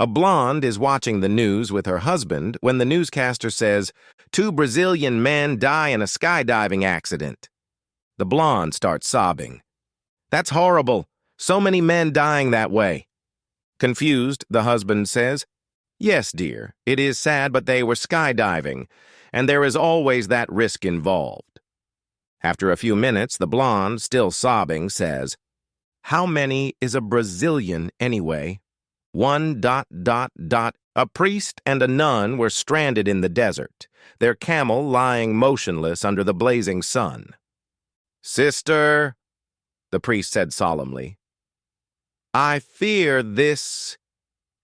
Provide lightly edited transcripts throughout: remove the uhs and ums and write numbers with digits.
A blonde is watching the news with her husband when the newscaster says, "Two Brazilian men die in a skydiving accident." The blonde starts sobbing. "That's horrible. So many men dying that way." Confused, the husband says, "Yes, dear, it is sad, but they were skydiving, and there is always that risk involved." After a few minutes, the blonde, still sobbing, says, "How many is a Brazilian anyway?" A priest and a nun were stranded in the desert, their camel lying motionless under the blazing sun. "Sister," the priest said solemnly, "I fear this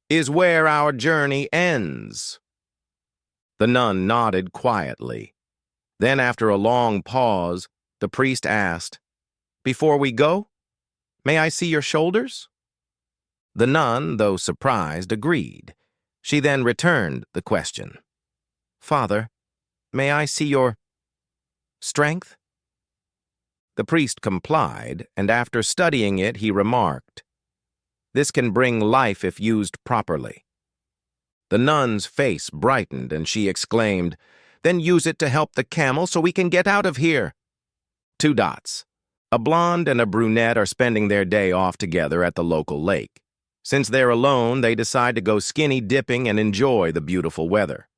is where our journey ends." The nun nodded quietly. Then, after a long pause, the priest asked, "Before we go, may I see your shoulders?" The nun, though surprised, agreed. She then returned the question. "Father, may I see your strength?" The priest complied, and after studying it, he remarked, "This can bring life if used properly." The nun's face brightened, and she exclaimed, "Then use it to help the camel so we can get out of here." A blonde and a brunette are spending their day off together at the local lake. Since they're alone, they decide to go skinny dipping and enjoy the beautiful weather.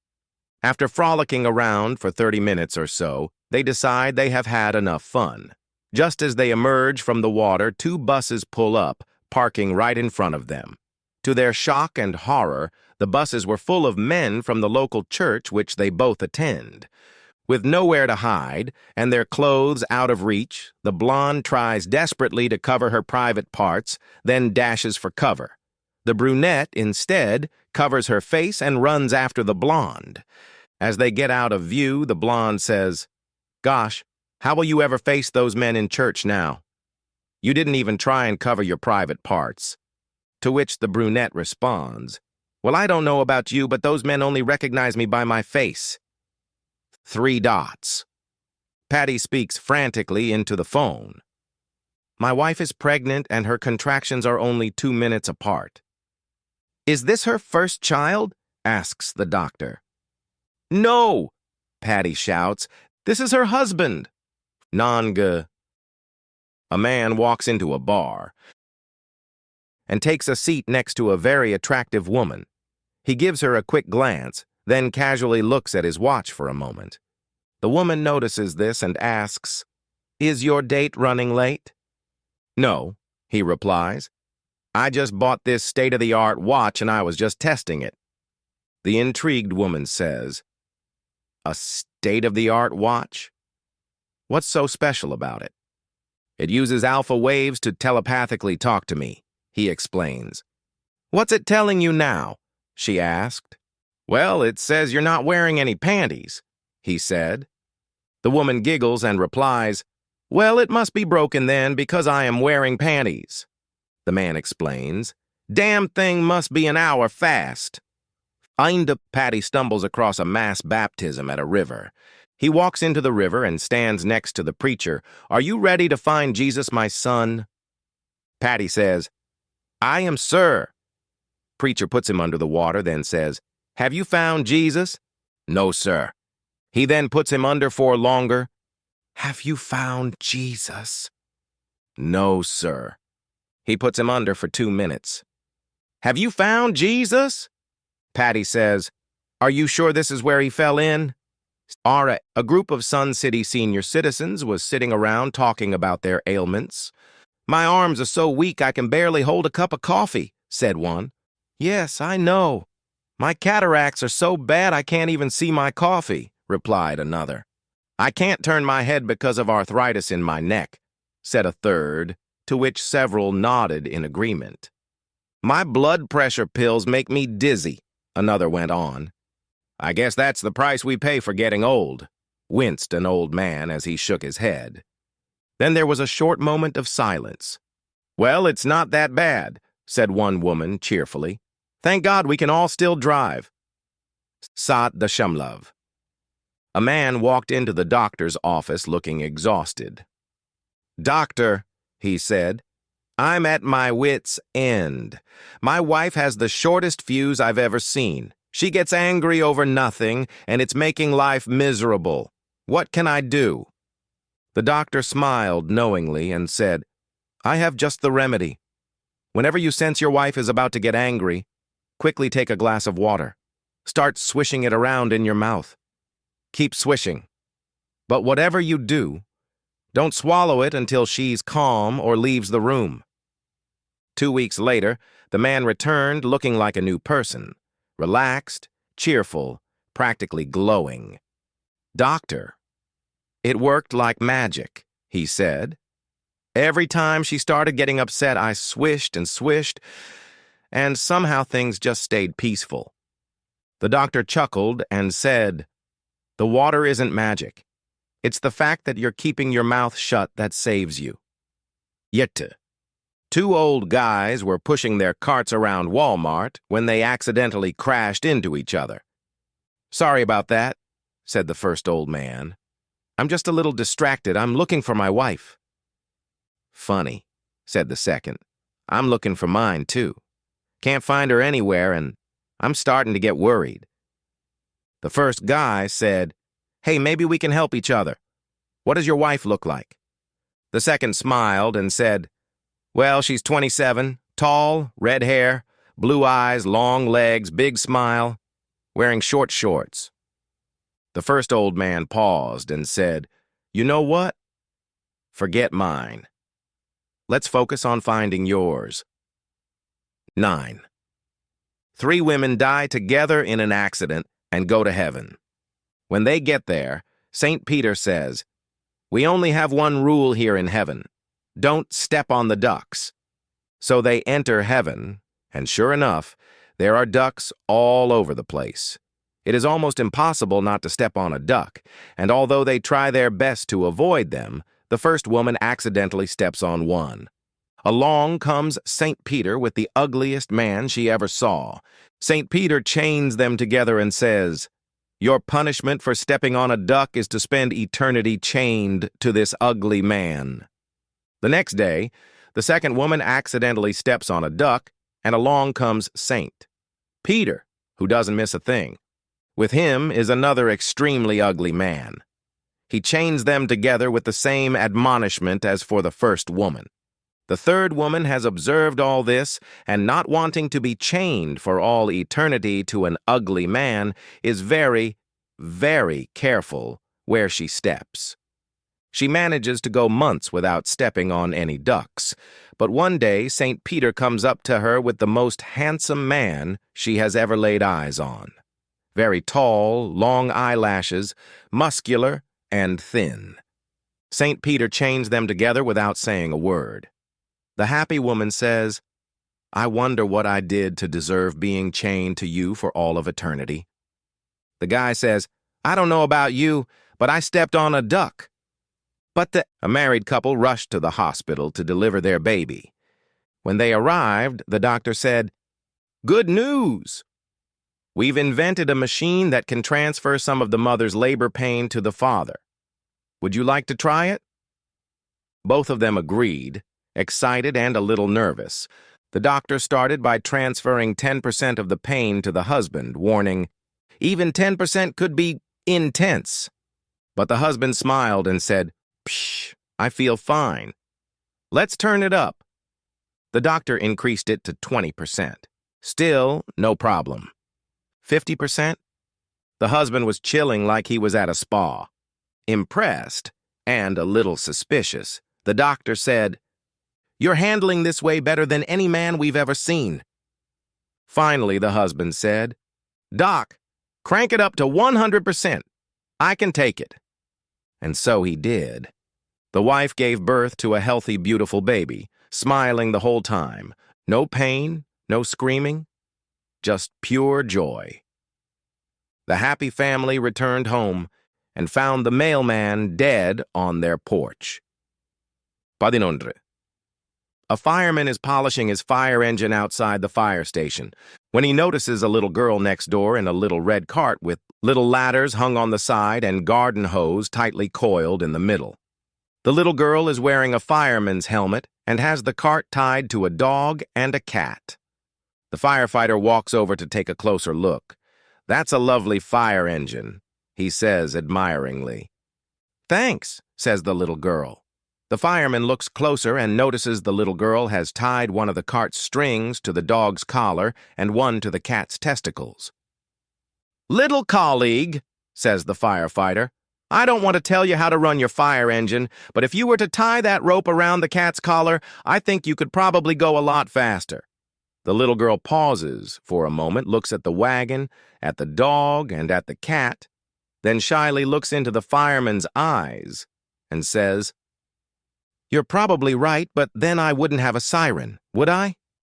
After frolicking around for 30 minutes or so, they decide they have had enough fun. Just as they emerge from the water, two buses pull up, parking right in front of them. To their shock and horror, the buses were full of men from the local church which they both attend. With nowhere to hide, and their clothes out of reach, the blonde tries desperately to cover her private parts, then dashes for cover. The brunette, instead, covers her face and runs after the blonde. As they get out of view, the blonde says, "Gosh, how will you ever face those men in church now? You didn't even try and cover your private parts." To which the brunette responds, "Well, I don't know about you, but those men only recognize me by my face." Patty speaks frantically into the phone. "My wife is pregnant and her contractions are only 2 minutes apart." "Is this her first child?" asks the doctor. "No," Patty shouts. "This is her husband." A man walks into a bar and takes a seat next to a very attractive woman. He gives her a quick glance, then casually looks at his watch for a moment. The woman notices this and asks, "Is your date running late?" "No," he replies. "I just bought this state-of-the-art watch and I was just testing it." The intrigued woman says, "A state-of-the-art watch? What's so special about it?" "It uses alpha waves to telepathically talk to me," he explains. "What's it telling you now?" she asked. "Well, it says you're not wearing any panties," he said. The woman giggles and replies, "Well, it must be broken then because I am wearing panties." The man explains, "Damn thing must be an hour fast." Patty stumbles across a mass baptism at a river. He walks into the river and stands next to the preacher. "Are you ready to find Jesus, my son?" Patty says, "I am, sir." Preacher puts him under the water, then says, "Have you found Jesus?" "No, sir." He then puts him under for longer. "Have you found Jesus?" "No, sir." He puts him under for 2 minutes. "Have you found Jesus?" Patty says, "Are you sure this is where he fell in?" A group of Sun City senior citizens was sitting around talking about their ailments. "My arms are so weak I can barely hold a cup of coffee," said one. "Yes, I know. My cataracts are so bad I can't even see my coffee," replied another. "I can't turn my head because of arthritis in my neck," said a third, to which several nodded in agreement. "My blood pressure pills make me dizzy," another went on. "I guess that's the price we pay for getting old," winced an old man as he shook his head. Then there was a short moment of silence. "Well, it's not that bad," said one woman cheerfully. "Thank God we can all still drive." Sat the Shumlov. A man walked into the doctor's office looking exhausted. "Doctor," he said, I'm at my wit's end. My wife has the shortest fuse I've ever seen. She gets angry over nothing, and it's making life miserable. What can I do?" The doctor smiled knowingly and said, "I have just the remedy. Whenever you sense your wife is about to get angry, quickly take a glass of water. Start swishing it around in your mouth. Keep swishing. But whatever you do, don't swallow it until she's calm or leaves the room." 2 weeks later, the man returned looking like a new person, relaxed, cheerful, practically glowing. "Doctor, it worked like magic," he said. "Every time she started getting upset, I swished and swished, and somehow things just stayed peaceful." The doctor chuckled and said, "The water isn't magic. It's the fact that you're keeping your mouth shut that saves you." Yet. 2 old guys were pushing their carts around Walmart when they accidentally crashed into each other. "Sorry about that," said the first old man. "I'm just a little distracted. I'm looking for my wife." "Funny," said the second. "I'm looking for mine, too. Can't find her anywhere, and I'm starting to get worried." The first guy said, "Hey, maybe we can help each other. What does your wife look like?" The second smiled and said, "Well, she's 27, tall, red hair, blue eyes, long legs, big smile, wearing short shorts." The first old man paused and said, "You know what? Forget mine. Let's focus on finding yours." 9. 3 women die together in an accident and go to heaven. When they get there, St. Peter says, "We only have one rule here in heaven. Don't step on the ducks." So they enter heaven, and sure enough, there are ducks all over the place. It is almost impossible not to step on a duck, and although they try their best to avoid them, the first woman accidentally steps on one. Along comes St. Peter with the ugliest man she ever saw. St. Peter chains them together and says, "Your punishment for stepping on a duck is to spend eternity chained to this ugly man." The next day, the second woman accidentally steps on a duck, and along comes St. Peter, who doesn't miss a thing. With him is another extremely ugly man. He chains them together with the same admonishment as for the first woman. The third woman has observed all this, and not wanting to be chained for all eternity to an ugly man, is very, very careful where she steps. She manages to go months without stepping on any ducks, but one day St. Peter comes up to her with the most handsome man she has ever laid eyes on. Very tall, long eyelashes, muscular, and thin. St. Peter chains them together without saying a word. The happy woman says, "I wonder what I did to deserve being chained to you for all of eternity." The guy says, "I don't know about you, but I stepped on a duck." A married couple rushed to the hospital to deliver their baby. When they arrived, the doctor said, "Good news! We've invented a machine that can transfer some of the mother's labor pain to the father. Would you like to try it?" Both of them agreed, excited and a little nervous. The doctor started by transferring 10% of the pain to the husband, warning, "Even 10% could be intense." But the husband smiled and said, "Psh, I feel fine. Let's turn it up." The doctor increased it to 20%. Still, no problem. 50%? The husband was chilling like he was at a spa. Impressed, and a little suspicious, the doctor said, "You're handling this way better than any man we've ever seen." Finally, the husband said, "Doc, crank it up to 100%. I can take it." And so he did. The wife gave birth to a healthy, beautiful baby, smiling the whole time. No pain, no screaming, just pure joy. The happy family returned home and found the mailman dead on their porch. Padinondre. A fireman is polishing his fire engine outside the fire station when he notices a little girl next door in a little red cart with little ladders hung on the side and garden hose tightly coiled in the middle. The little girl is wearing a fireman's helmet and has the cart tied to a dog and a cat. The firefighter walks over to take a closer look. "That's a lovely fire engine," he says admiringly. "Thanks," says the little girl. The fireman looks closer and notices the little girl has tied one of the cart's strings to the dog's collar and one to the cat's testicles. "Little colleague," says the firefighter, "I don't want to tell you how to run your fire engine, but if you were to tie that rope around the cat's collar, I think you could probably go a lot faster." The little girl pauses for a moment, looks at the wagon, at the dog, and at the cat, then shyly looks into the fireman's eyes and says, "You're probably right, but then I wouldn't have a siren, would I?"